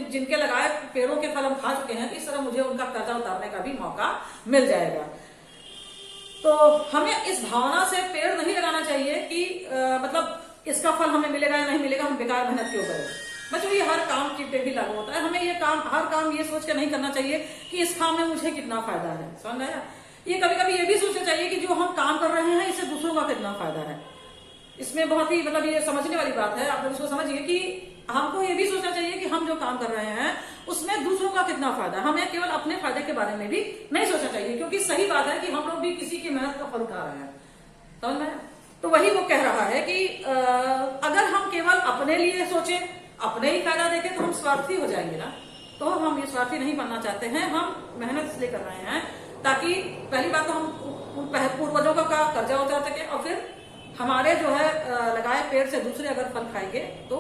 जिनके लगाए पेड़ों के फल हम खा चुके हैं, इस तरह मुझे उनका कर्जा उतारने का भी मौका मिल जाएगा। तो हमें इस भावना से पेड़ नहीं लगाना चाहिए कि मतलब इसका फल हमें मिलेगा या नहीं मिलेगा, हम बेकार मेहनत क्यों करें। बच्चों ये हर काम की पे भी लागू होता है। हमें हर काम ये सोच के नहीं करना चाहिए कि इस काम में मुझे कितना फायदा है। समझ आया? ये कभी कभी ये भी सोचना चाहिए कि जो हम काम कर रहे हैं इससे दूसरों का कितना फायदा है। इसमें बहुत ही मतलब ये समझने वाली बात है। आप लोग इसको समझिए कि हमको ये भी सोचना चाहिए कि हम जो काम कर रहे हैं उसमें दूसरों का कितना फायदा है। हमें केवल अपने फायदे के बारे में भी नहीं सोचना चाहिए, क्योंकि सही बात है कि हम लोग भी किसी की मेहनत का फल उठा रहे हैं। समझ में? तो वही वो कह रहा है कि अगर हम केवल अपने लिए सोचे, अपने ही फायदा देखें, तो हम स्वार्थी हो जाएंगे ना। तो हम ये स्वार्थी नहीं बनना चाहते हैं। हम मेहनत इसलिए कर रहे हैं ताकि पहली बात तो हम पूर्वजों का कर्जा उतार सके, और फिर हमारे जो है लगाए पेड़ से दूसरे अगर फल खाएंगे तो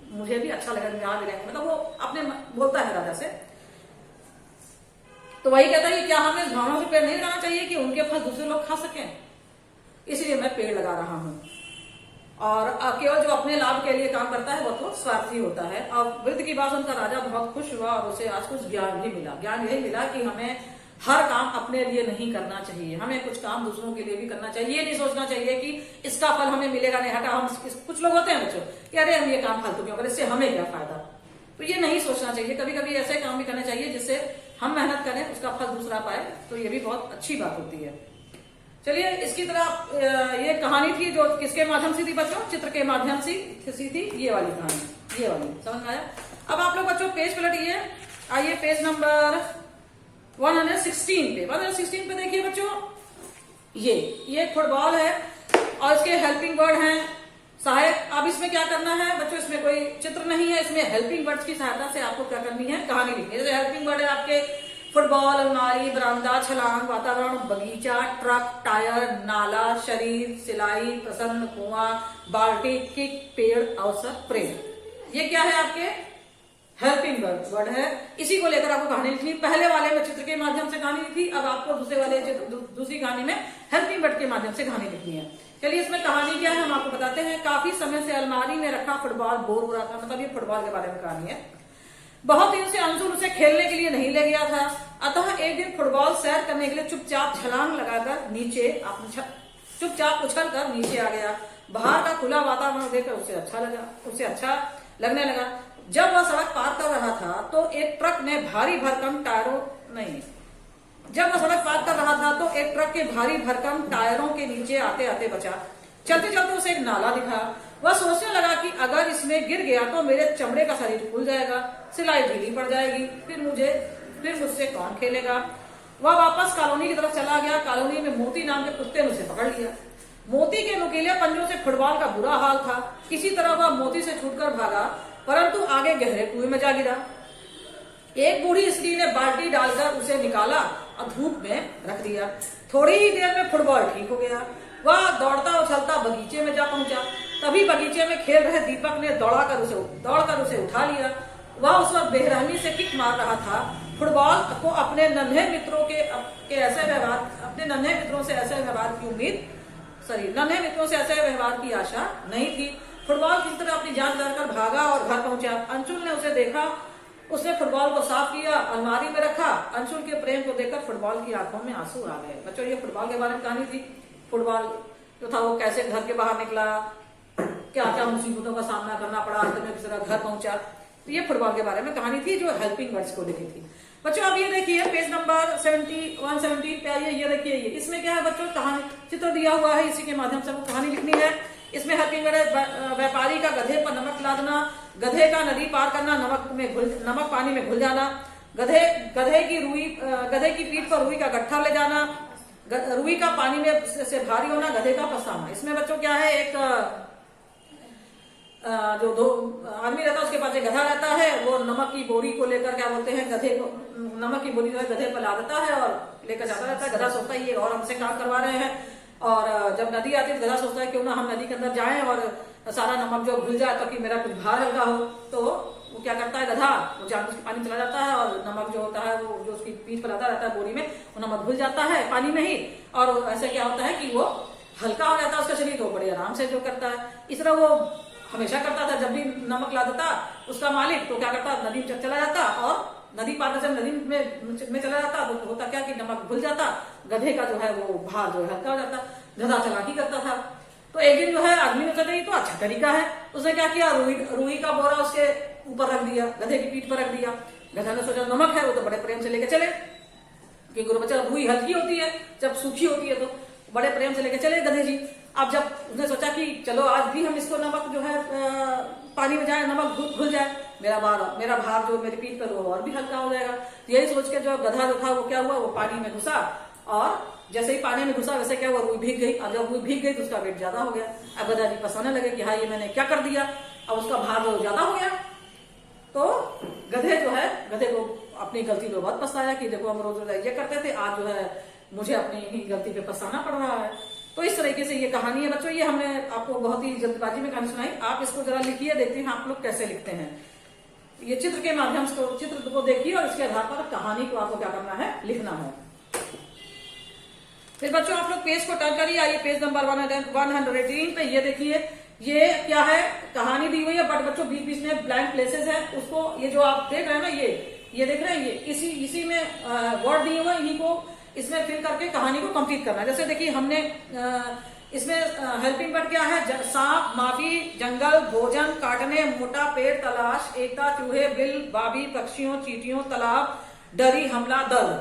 मुझे भी अच्छा लगेगा, यहाँ भी रहेंगे। मतलब वो अपने बोलता है राजा से। तो वही कहता है कि क्या हमें इस भावना से पेड़ नहीं लगाना चाहिए कि उनके फल दूसरे लोग खा सकें, इसलिए मैं पेड़ लगा रहा हूं। और केवल जो अपने लाभ के लिए काम करता है वो तो स्वार्थी होता है। अब वृद्ध की बात सुनकर राजा बहुत खुश हुआ और उसे आज कुछ ज्ञान भी मिला। ज्ञान यही मिला कि हमें हर काम अपने लिए नहीं करना चाहिए, हमें कुछ काम दूसरों के लिए भी करना चाहिए। ये नहीं सोचना चाहिए कि इसका फल हमें मिलेगा नहीं, हटा हम कुछ लोग होते हैं बच्चों कि अरे हम ये काम फालतू क्यों करें, इससे हमें क्या फायदा। तो ये नहीं सोचना चाहिए। कभी कभी ऐसे काम भी करने चाहिए जिससे हम मेहनत करें, उसका फल दूसरा पाए, तो ये भी बहुत अच्छी बात होती है। चलिए इसकी तरह ये कहानी थी जो किसके माध्यम से थी बच्चों? चित्र के माध्यम से थी ये वाली कहानी, ये वाली। समझ में आया? अब आप लोग बच्चों पेज पलटिए, आइए पेज नंबर 116 पे। 116 पे देखिए बच्चों, ये फुटबॉल है और इसके हेल्पिंग वर्ड हैं सहायक। अब इसमें क्या करना है बच्चों? इसमें कोई चित्र नहीं है, इसमें हेल्पिंग वर्ड्स की सहायता से आपको क्या करनी है? कहानी लिखनी है। जैसे हेल्पिंग वर्ड है आपके फुटबॉल, अलमारी, बरामदा, छलांग, वातावरण, बगीचा, ट्रक, टायर, नाला, शरीर, सिलाई, प्रसन्न, कुआं, बाल्टी, किक, पेड़, अवसर, प्रेम। ये क्या है? आपके हेल्पिंग वर्ड है। इसी को लेकर आपको कहानी लिखनी। पहले वाले में चित्र के माध्यम से कहानी लिखी, अब आपको दूसरी कहानी में हेल्पिंग वर्ड के माध्यम से कहानी लिखनी है। चलिए इसमें कहानी क्या है हम आपको बताते हैं। काफी समय से अलमारी में रखा फुटबॉल बोर हो रहा था। मतलब ये फुटबॉल के बारे में कहानी है। बहुत दिन से अंशुल उसे खेलने के लिए नहीं ले गया था, अतः एक दिन फुटबॉल सैर करने के लिए चुपचाप छलांग लगाकर नीचे चुपचाप उछल कर नीचे आ गया। बाहर का खुला वातावरण देखकर उसे अच्छा लगने लगा। जब वह सड़क पार कर रहा था तो एक ट्रक के भारी भरकम टायरों के नीचे आते आते बचा। चलते चलते उसे एक नाला दिखा। वह सोचने लगा कि अगर इसमें गिर गया तो मेरे चमड़े का शरीर फूल जाएगा, सिलाई ढीली पड़ जाएगी, फिर मुझसे कौन खेलेगा। वह वापस कॉलोनी की तरफ चला गया। कॉलोनी में मोती नाम के कुत्ते ने उसे पकड़ लिया। मोती के नुकीले पंजों से फुटबॉल का बुरा हाल था। किसी तरह वह मोती से छूटकर भागा, परंतु आगे गहरे कुएं में जा गिरा। एक बूढ़ी स्त्री ने बाल्टी डालकर उसे निकाला और धूप में रख दिया। थोड़ी ही देर में फुटबॉल ठीक हो गया। वह दौड़ता उछलता बगीचे में जा पहुंचा। तभी बगीचे में खेल रहे दीपक ने दौड़कर उसे उठा लिया। वह उस वक्त बेरहमी से किक मार रहा था। फुटबॉल को अपने नन्हे मित्रों से ऐसे व्यवहार की आशा नहीं थी। फुटबॉल किसी तरह अपनी जान बचाकर भागा और घर पहुंचा। अंशुल ने उसे देखा। उसने फुटबॉल को साफ किया, अलमारी में रखा। अंशुल के प्रेम को देखकर फुटबॉल की आंखों में आंसू आ गए। बच्चों ये फुटबॉल के बारे में कहानी थी। फुटबॉल जो था वो कैसे घर के बाहर निकला, क्या क्या मुसीबतों का सामना करना पड़ा, अंत में किस तरह घर पहुंचा। तो ये फुटबॉल के बारे में कहानी थी जो हेल्पिंग वर्ड्स को लिखी थी। बच्चों अब ये देखिए पेज नंबर 117 पे आइए। ये देखिए इसमें क्या है बच्चों? कहानी चित्र दिया हुआ है, इसी के माध्यम से आपको कहानी लिखनी है। इसमें हेल्पिंग वर्ड है व्यापारी का गधे पर नमक लादना, गधे का नदी पार करना, नमक पानी में घुल जाना, गधे की पीठ पर रुई का गट्ठा ले जाना, रुई का पानी में से भारी होना, गधे का पछताना। इसमें बच्चों क्या है? एक जो दो आदमी रहता है उसके पास एक गधा रहता है। वो नमक की बोरी को लेकर क्या बोलते हैं गधे को, नमक की बोरी जो है गधे पर ला देता है और लेकर जाता रहता है। गधा सोचता है ये और हमसे काम करवा रहे हैं। और जब नदी आती है तो गधा सोचता है क्यों ना हम नदी के अंदर जाएं और सारा नमक जो घुल जाए ताकि मेरा कुछ भार हल्का हो। तो वो क्या करता है गधा, वो जानबूझ के पानी चला जाता है और नमक जो होता है वो जो उसकी पीठ पर आता रहता है बोरी में, वो नमक घुल जाता है पानी में ही। और ऐसे क्या होता है कि वो हल्का हो जाता है उसका शरीर, तो बड़े आराम से जो करता है। इस तरह वो हमेशा करता था। जब भी नमक ला देता उसका मालिक तो क्या करता, नदी में चला जाता और नदी पार कर जब नदी में चला जाता तो होता क्या कि नमक घुल जाता, गधे का जो है वो भार जो है हल्का हो जाता। गधा चालाकी करता था। तो एक दिन जो है आदमी ने सोचा तो अच्छा तरीका है, उसने क्या किया, रुई का बोरा उसके ऊपर रख दिया, गधे की पीठ पर रख दिया। गधा ने सोचा नमक है, वो तो बड़े प्रेम से लेके चले, क्योंकि गुरु बच्चा रुई हल्की होती है, जब सूखी होती है तो बड़े प्रेम से लेके चले गधे जी। अब जब उसने सोचा कि चलो आज भी हम इसको नमक जो है पानी में जाए, नमक घुल जाए, मेरा भार जो मेरी पीठ पर वो और भी हल्का हो जाएगा। यही सोच के जो गधा जो था वो क्या हुआ, वो पानी में घुसा और जैसे ही पानी में घुसा वैसे क्या हुआ, रुई भीग गई। अब जब रुई भीग गई तो उसका वेट ज्यादा हो गया। अब गधा जी पछताने लगे कि हाँ ये मैंने क्या कर दिया, अब उसका भार जो ज्यादा हो गया। तो गधे को अपनी गलती पे बहुत पछताया कि देखो हम रोज रोज ये करते थे, आज जो है मुझे अपनी ही गलती पे पछताना पड़ रहा है। तो इस तरीके से ये कहानी है बच्चों, ये हमने आपको बहुत ही जल्दबाजी में कहानी सुनाई। आप इसको जरा लिखिए, देखते हैं आप लोग कैसे लिखते हैं। ये चित्र के माध्यम से चित्र को देखिए और इसके आधार पर कहानी को आपको क्या करना है, लिखना है। फिर बच्चों आप लोग पेज को टर्न करिए, आइए पेज नंबर 118 पे। ये देखिए ये क्या है, कहानी दी हुई है, बट बच्चों बीच बीच में ब्लैंक प्लेसेस है। उसको ये जो आप देख रहे हैं ना, ये देख रहे हैं, ये इसी में वर्ड दिए हुए, इन्हीं को इसमें फिल करके कहानी को कंप्लीट करना है। जैसे देखिए हमने इसमें हेल्पिंग वर्ड क्या है, सांप, माफी, जंगल, भोजन, काटने, मोटा पेड़, तलाश, एकता, चूहे, बिल, बाबी, पक्षियों, चींटियों, तालाब, डरी, हमला, दल।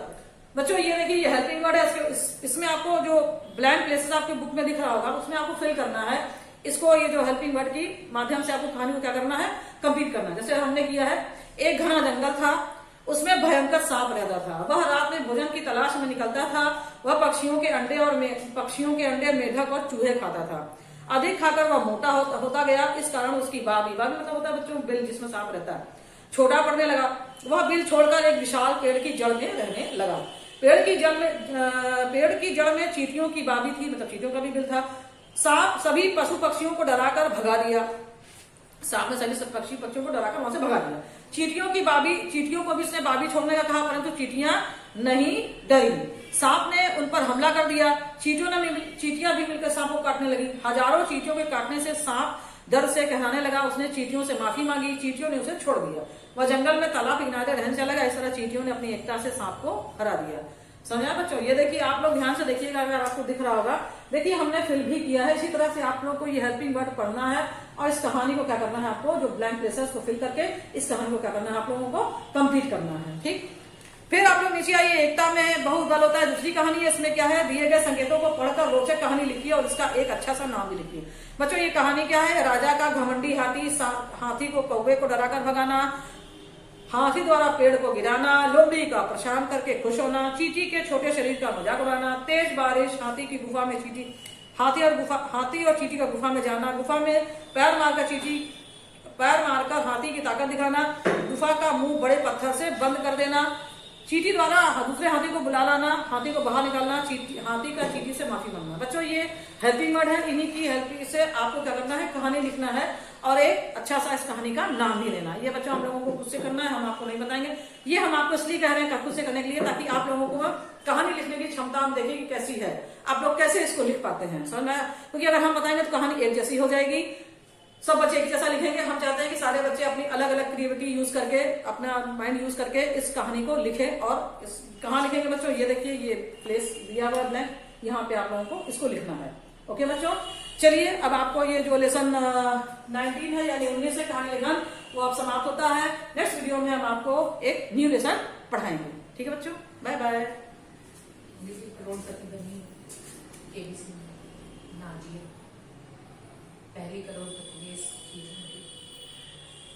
बच्चों ये देखिए ये हेल्पिंग वर्ड है। इसमें आपको जो ब्लैंक प्लेसेस आपके बुक में दिख रहा होगा उसमें आपको फिल करना है। इसको ये जो हेल्पिंग वर्ड की माध्यम से आपको कहानी को क्या करना है, कंप्लीट करना है। जैसे हमने किया है, एक घना जंगल था, उसमें भयंकर सांप रहता था, वह रात में भोजन की तलाश में निकलता था, वह पक्षियों के अंडे मेढक और चूहे खाता था। अधिक खाकर वह मोटा होता गया, इस कारण उसकी बाबी मतलब होता है बच्चों बिल, जिसमें सांप रहता है, छोटा पड़ने लगा। वह बिल छोड़कर एक विशाल पेड़ की जड़ में रहने लगा। पेड़ की जड़ में चींटियों की बाबी थी, मतलब चींटियों का भी बिल था। सांप सभी पशु पक्षियों को डराकर भगा दिया, सांप ने सभी पक्षी पक्षियों को डराकर वहां से भगा दिया। चींटियों को भी उसने बाबी छोड़ने का कहा, परंतु चींटियां नहीं डरी। सांप ने उन पर हमला कर दिया। चींटियां भी मिलकर सांप को काटने लगी। हजारों चींटियों के काटने से सांप डर से कहराने लगा। उसने चींटियों से माफी मांगी, चींटियों ने उसे छोड़ दिया। वह जंगल में तालाब के किनारे रहने चला गया। इस तरह चींटियों ने अपनी एकता से सांप को हरा दिया। समझा बच्चों? ये देखिए आप लोग ध्यान से देखिएगा, अगर आपको दिख रहा होगा, देखिए हमने फिल भी किया है। इसी तरह से आप लोग को ये हेल्पिंग वर्ड पढ़ना है और इस कहानी को क्या करना है, आपको जो ब्लैंक प्लेसेस को फिल करके इस कहानी को क्या करना है, आप लोगों को कंप्लीट करना है। ठीक, फिर आप लोग नीचे आइए। एकता में बहुत बल होता है, दूसरी कहानी है। इसमें क्या है, दिए गए संकेतों को पढ़कर रोचक कहानी लिखिए और इसका एक अच्छा सा नाम भी लिखिए। बच्चों ये कहानी क्या है, राजा का घमंडी हाथी को कौवे को डराकर भगाना, हाथी द्वारा पेड़ को गिराना, लोमड़ी का परेशान करके खुश होना, चींटी के छोटे शरीर का मजाक उड़ाना, तेज बारिश, हाथी की गुफा में हाथी और चींटी का गुफा में जाना, गुफा में पैर मारकर हाथी की ताकत दिखाना, गुफा का मुंह बड़े पत्थर से बंद कर देना, चींटी द्वारा दूसरे हाथी को बुला लाना, हाथी को बाहर निकालना, हाथी का चींटी से माफी मांगना। बच्चों ये हेल्पिंग वर्ड है, इन्हीं की हेल्प से आपको क्या करना है, कहानी लिखना है और एक अच्छा सा इस कहानी का नाम भी देना। ये बच्चों हम लोगों को खुद से करना है, हम आपको नहीं बताएंगे। ये हम आपको इसलिए कह रहे हैं खुद से करने के लिए, ताकि आप लोगों को कहानी लिखने की क्षमता हम देखें कि कैसी है, आप लोग कैसे इसको लिख पाते हैं। समझ में? क्योंकि अगर हम बताएंगे तो कहानी एक जैसी हो जाएगी, सब बच्चे एक जैसा लिखेंगे। हम चाहते हैं कि सारे बच्चे अपनी अलग अलग क्रिएटिविटी यूज करके, अपना माइंड यूज करके इस कहानी को लिखें। और कहाँ लिखेंगे बच्चों, ये देखिए ये प्लेस दिया हुआ ब्लैंक, यहाँ पे आप लोगों को इसको लिखना है। ओके बच्चों, चलिए अब आपको ये जो लेसन 19 है यानी 19 है कहानी लेखन, वो अब समाप्त होता है। नेक्स्ट वीडियो में हम आपको एक न्यू लेसन पढ़ाएंगे। ठीक है बच्चों, बाय बाय। करोड़पति बनी केबीसी नाजिया, पहली करोड़पति।